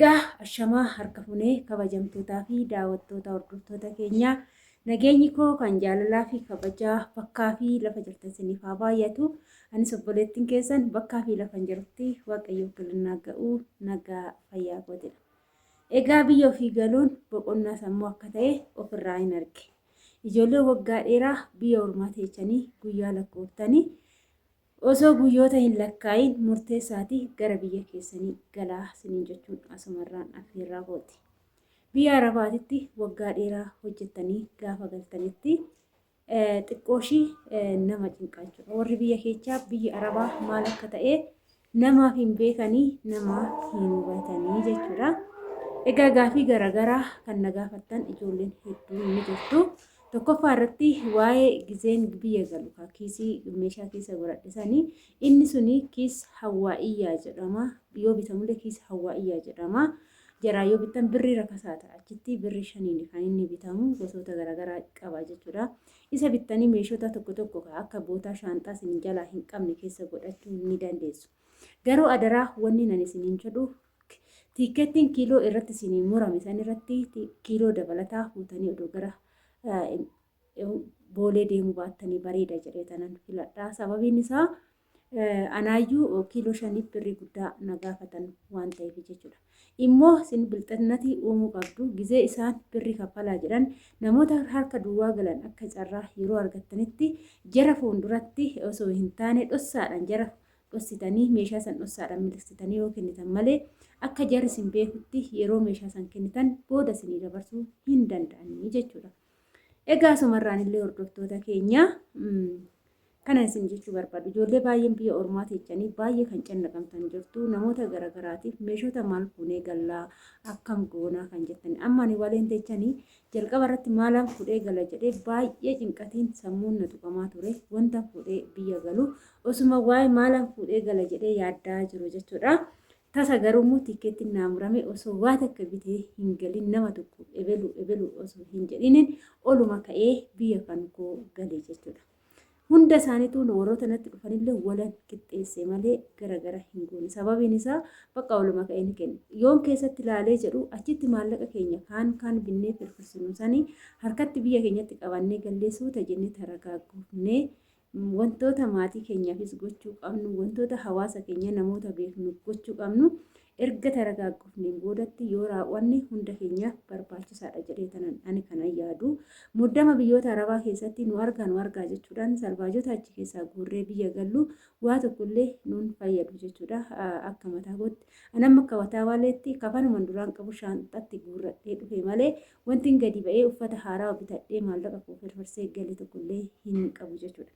Egaa ashamaa harka funee kabajamtootaa fi daawwattoota hordoftoota keenyaa nageenyi koo kan jaalalaa fi kabajaa bakkaa fi lafa jirtan isiniif haa baay'atu. Anis obboleettiin keessan bakkaa fi lafa jirtutti Waaqayyoo galanna ga'uu nagaa fayyaa godina. Egaa biyya ofii galuun boqonnaa sammuu akka ta'e ofirraa hin arge. Ijoollee waggaa dheeraa biyya ormaa teechanii guyyaa lakkooftanii osoo guyyoota hin lakkaayin murteessaati gara biyya keessanii galaa siniin jechuun asumarraan affeerraa kooti. Biyya Arabaatitti waggaa dheeraa hojjettanii gaafa galtanitti xiqqooshii nama cinqaachuudha. Warri biyya keessaa biyya Arabaa maal akka ta'e namaaf hin beekanii namaaf hin hubatanii jechuudha. Egaa gaafii garaagaraa kan na gaafattan ijoolleen hedduun ni jirtu. Tokkoffaa irratti waa'ee gizeen biyya galu kiisii meeshaa keessa godhadhisanii inni suni kiis Hawwaa'iyyaa jedhama. Yoo bitamullee kiis Hawwaa'iyyaa jedhama. Jaraa yoo bitan birrii rakasaa ta'a. Achitti birrii 5 kan inni bitamu gosoota garaagaraa qaba jechuudha. Isa bittanii meeshota tokko akka bootaa shaanxaa isin jalaa hin qabne keessa godhachuu ni dandeessu. Garuu adaraa wanni nan isiniin jedhu tiikettiin kiiloo irratti isinii murame san irratti kiiloo dabalataa fuutanii odoo gara boolee deemuu baattanii bareeda jedhee tanan filadhaa. Sababiin isaa anaayyuu kiiloo 5 birrii guddaa na gaafatan waan ta'eef jechuudha. Immoo isin bilxinnatii uumuu qabdu gizee isaan birrii kaffalaa jedhan namoota harka duwwaa galan akka carraa yeroo argattanitti jara fuulduratti osoo hin taane dhossaadhaan jara dhossitanii meeshaa san dhossaadhaan miliqsitanii yoo kennitan malee akka jarri isin beekutti yeroo meeshaa san kennitan booda isinii dabarsuu hin danda'anii jechuudha. Egaa sumarraan illee hordoftoota keenya kana isin jechuu barbaadu. Ijoollee baay'een biyya ormaa teechanii baay'ee kan cannaqamtan jirtu. Namoota garaagaraatiif meeshota maal fuunee gallaa akkam goonaa kan jettan. Amma ani waleen teechanii jalqaba irratti maalaan fuudhee gala jedhee baay'ee cinqatiin sammuun na tuqamaa ture. Wanta fuudhee biyya galu osuma waa'ee maalaan fuudhee gala jedhee yaaddaa jiru jechuudha. Tasa garuu tiikeettiin naa murame osoo waa takka bitee hin galin nama tokko ebelu osoo hin jedhinin oluma ka'ee biyya kan koo galee jechuudha. Hunda isaaniitu warroota natti dhufanillee walan qixxeesse malee garagara hin goone. Sababiin isaa bakka oluma ka'ee ni kenna. Yoon keessatti ilaalee jedhu achitti maallaqa keenya kaan binnee firfirsinu sanii harkatti biyya keenyatti qabannee galleessuu tajennee taragaaggoofnee wantoota maatii keenyaafis gochuu qabnu wantoota hawaasa keenya namoota beeknu gochuu qabnu erga taragaaggoofneen boodatti yoo raawwanne hunda keenyaaf barbaachisaadha jedhee tanan ani kana yaadu. Muddama biyyoota Arabaa keessatti nu argaa jechuudhaan salbaajota achi keessaa guurree biyya gallu waa tokkollee nuun fayyadu jechuudha. Akka mataa kootti anamma akka mataa waaleetti kafanuman duraan qabu shaanxatti guurradhee dhufe malee wanti gadi ba'ee uffata haaraa bitadhee maallaqa koo firfirsee galee tokkollee hin qabu jechuudha.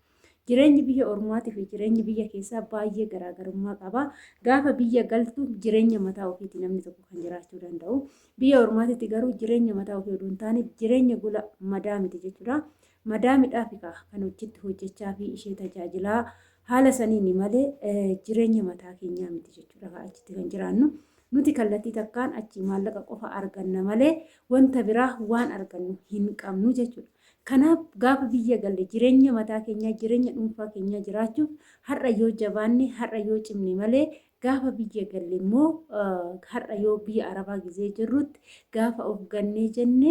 Jireenyi biyya ormaatii fi jireenyi biyya keessaa baay'ee garaagarummaa qaba. Gaafa biyya galtu jireenya mataa ofiitii namni tokko kan jiraachuu danda'u. Biyya ormaatiitti garuu jireenya mataa ofii oduu hin taane jireenya gola madaamiti jechuudha. Madaamidhaaf kan hojjechaa fi ishee tajaajilaa haala saniin malee jireenya mataa keenyaa miti jechuudha. Achitti kan jiraannu. Nuti kallattii takkaan achi maallaqa qofa arganna malee wanta biraa waan argannu hin qabnu jechuudha. Kanaaf gaafa biyya galle jireenya mataa keenyaa jireenya dhuunfaa keenyaa jiraachuuf har'a yoo jabaanne har'a yoo cimne malee gaafa biyya galle immoo har'a yoo biyya Arabaa gizee jirrutti gaafa of gannee jenne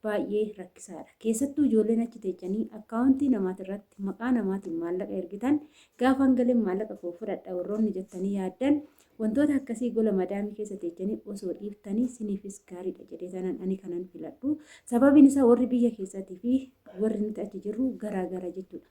baay'ee rakkisaadha. Keessattuu ijoolleen achi teechanii akkaawuntii namaatirratti maqaa namaatiin maallaqa ergitan gaafa hangaleen maallaqa koo fudhadha warroonni jettanii yaaddan wantoota akkasii gola madaamii keessa teechanii osoo dhiiftanii siniifis gaariidha jedhee tanan ani kanan filadhu. Sababiin isaa warri biyya keessaatii fi warri nuti achi jirru garaagara jechuudha.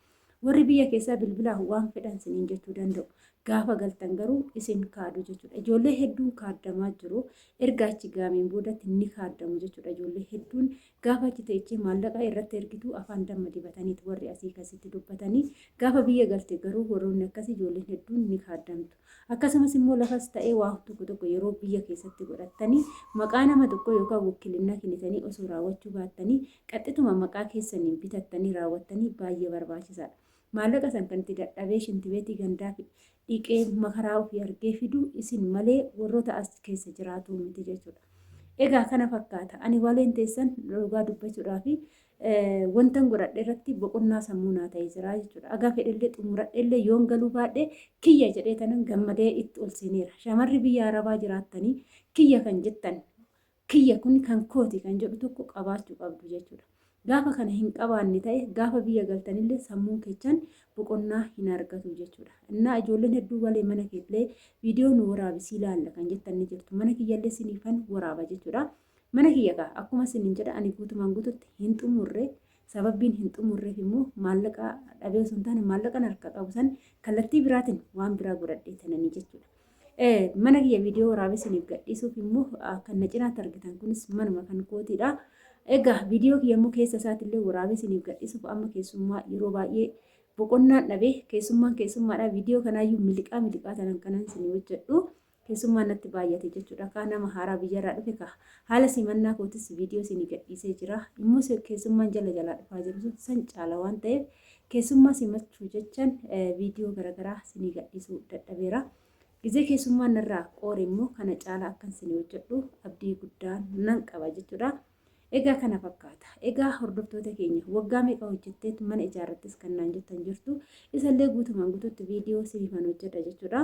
Warri biyya keessaa bilbilaan waan fedhan siniin jechuu danda'u. Gaafa galtan garuu isin kaadu jechuudha. Ijoollee hedduun kaadamaa jiru. Erga achi gaameen boodatti ni kaadamu jechuudha. Ijoollee hedduun gaafa achi teechee maallaqa irratti ergitu afaan damma dibataniitu warri asii akkasitti dubbatanii gaafa biyya galte garuu warroonni akkasii ijoolleen hedduun ni kaadamtu. Akkasumas immoo lafas ta'ee waa tokko yeroo biyya keessatti godhattanii maqaa nama tokko yookaan wakiilinnaa kennitanii osoo raawwachuu baattanii qaxxituma maqaa keessaniin bitattanii raawwattanii baay'ee barbaachisaadha. Maallaqa san kan itti dadhabee shintibeetii gandaa dhiqee makaraa ofii argee fidu isin malee warroota as keessa jiraatu miti jechuudha. Egaa kana fakkaata. Ani waleen teessan dhugaa dubbachuudhaa fi wantan godhadhe irratti boqonnaa sammuu naa ta'ee jira jechuudha. Agaa fedhellee xumuradhellee yoon galuu baadhee kiyya jedhee tanan gammadee itti ol seeneera. Shamarri biyya Arabaa jiraattanii kiyya kan jettan kiyya kun kan kooti kan jedhu tokko qabaachuu qabdu jechuudha. Gaafa kana hin qabaanne ta'e gaafa biyya galtanillee sammuun keessan boqonnaa hin argatu jechuudha. Innaa ijoolleen hedduu walee mana keellee viidiyoo nu waraabisii ilaalla kan jettan ni jirtu. Mana kiyyallee siniifan waraaba jechuudha. Mana kiyya akkuma sinin jedha ani guutumaan guututti hin xumurre sababbiin hin xumurreef immoo maallaqa dhabee osoo hin taane maallaqa harka qabu san kallattii biraatiin waan biraa godhadhee tananii jechuudha. Mana kiyya viidiyoo waraabisiniif gadhiisuuf immoo kan na cinaatti argitan kunis manuma kan kootiidha. Egaa viidiyoo kiyyammoo keessa isaatiillee waraabisiniif gadhiisuuf amma keessummaa yeroo baay'ee boqonnaan dhabee keessummaadha viidiyoo kanaayyuu miliqaa tanan kanan sinii hojjedhu keessummaan natti baay'ate jechuudha. Kaan nama haaraa biyyarraa dhufe ka haala simannaa kootis viidiyoo sinii gadhiisee jira. Immoo keessummaan jalaa dhufaa jiru san caala waan ta'eef keessummaa simachuu jechaan viidiyoo garaagaraa sinii gadhiisuu dadhabeera. Gizee keessummaan narraa qoore immoo kana caala akkan sinii hojjedhu abdii guddaan nan qaba jechuudha. Egaa kana fakkaata. Egaa hordoftoota keenya waggaa meeqa hojjetteetu mana ijaarrattis kan naan jettan jirtu. Isallee guutumaan guutuutti viidiyoo siniifan hojjedha jechuudha.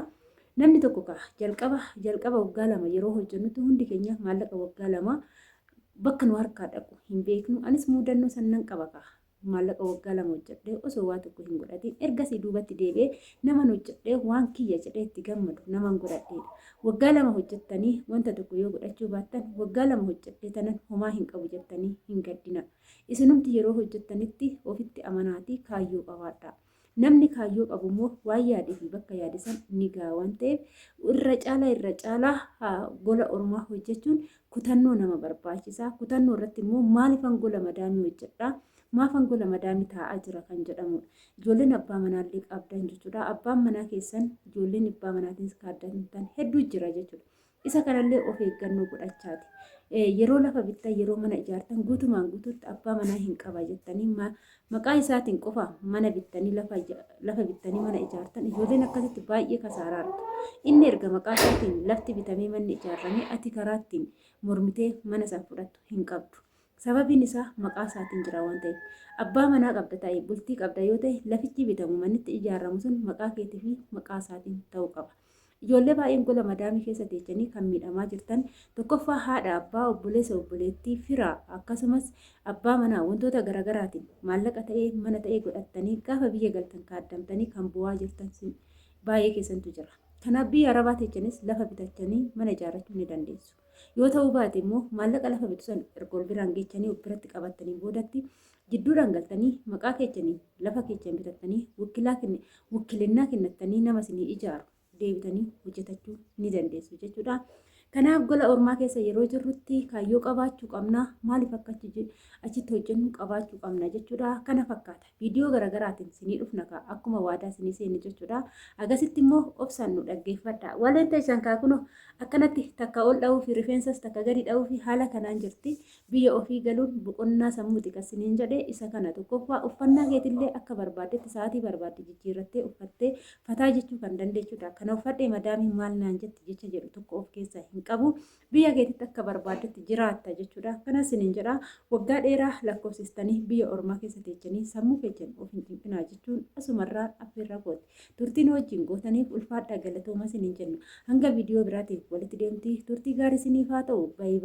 Namni tokko jalqaba waggaa 2 yeroo hojjennutti hundi keenya maallaqa waggaa 2 bakka nu harkaa dhaqu hin beeknu. Anis muudannoo sannan qaba maallaqa waggaa 2 hojjedhee osoo waa tokko hin godhatin ergasii duubatti deebi'ee naman hojjedhee waan kiyya jedhee itti gammadu naman godhadheedha. Waggaa 2 hojjettanii wanta tokko yoo godhachuu baattan waggaa 2 hojjedhee tanan homaa hin qabu jettanii hin gaddina. Isinumti yeroo hojjettanitti ofitti amanaatii kaayyoo qabaadha. Namni kaayyoo qabu immoo waan yaadee fi bakka yaadisan ni ga'a waan ta'eef irra caalaa gola ormaa hojjechuun kutannoo nama barbaachisa. Kutannoo irratti immoo maaliifan gola madaamii hojjedhaa? Maafan gola madaamii taa'aa jira kan jedhamudha. Ijoolleen abbaa manaallee qabdan jechuudha. Abbaan manaa keessan ijoolleen abbaa manaatiinis kaaddan hedduu jira jechuudha. Isa kanallee of eeggannoo godhachaati. Yeroo lafa bittan yeroo mana ijaartan guutumaan guutuutti abbaa manaa hin qaba jettanii maqaa isaatiin qofa mana bittanii lafa bittanii mana ijaartan ijoolleen akkasitti baay'ee kasaaraartu. Inni erga maqaa isaatiin lafti bitamee manni ijaarramee ati karaattiin mormitee mana san fudhattu hin qabdu. Sababiin isaa maqaa isaatiin jira waan ta'eef abbaa manaa qabda ta'e bultii qabda yoo ta'e lafichi bitamu manitti ijaaramu sun maqaa keetii fi maqaa isaatiin ta'uu qaba. Ijoollee baay'een gola madaamii keessa teechanii kan miidhamaa jirtan tokkoffaa haadha abbaa obboleessa obboleettii firaa akkasumas abbaa manaa wantoota garaagaraatiin maallaqa ta'ee mana ta'ee godhattanii gaafa biyya galtan kaaddamtanii kan bu'aa jirtan baay'ee keessantu jira. Kanaaf biyya Arabaa teechanis lafa bitachanii mana ijaarrachuu ni dandeessu. Yoo ta'uu baate immoo maallaqa lafa bitu san erga biraan geechanii of biratti qabatanii boodatti jidduudhaan galtanii maqaa keechanii lafa keechan bitattanii wakiilinnaa kennattanii nama isinii ijaaru deebitanii hojjetachuu ni dandeessu jechuudha. Kanaaf gola ormaa keessa yeroo jirrutti kaayyoo qabaachuu qabna. Maaliif akka achitti hojjennu qabaachuu qabna jechuudha. Kana fakkaata. Viidiyoo garaagaraatiin sinii dhufna akkuma waadaa sinii seenne jechuudha. Agasitti immoo obsaan nu dhaggeeffadha. Waleen teessan kaakunoo akkanatti takka ol dha'uu fi rifeensas takka gadi dha'uu fi haala kanaan jirti. Biyya ofii galuun boqonnaa sammuuti kasiniin jedhee isa kana tokkoffaa uffannaa keetillee akka barbaaddetti sa'aatii barbaadde jijjiirrattee uffattee fataa jechuu kan dandeechuudha. Kana uffadhee madaamiin maal naan jetti jecha jedhu tokko of keessaa qabu biyya keetitti akka barbaaddetti jiraatta jechuudha. Kanas sinin jedha waggaa dheeraa lakkoofsistanii biyya ormaa keessa teechanii sammuu keessan of hin dhiphinaa jechuun asumarraa affeerra kooti. Turtiin wajjin gootaniif ulfaadhaa galatooma sinin jenna. Hanga viidiyoo biraatiif walitti deemtii turtii gaarii siniif haa ta'u. Baay'ee.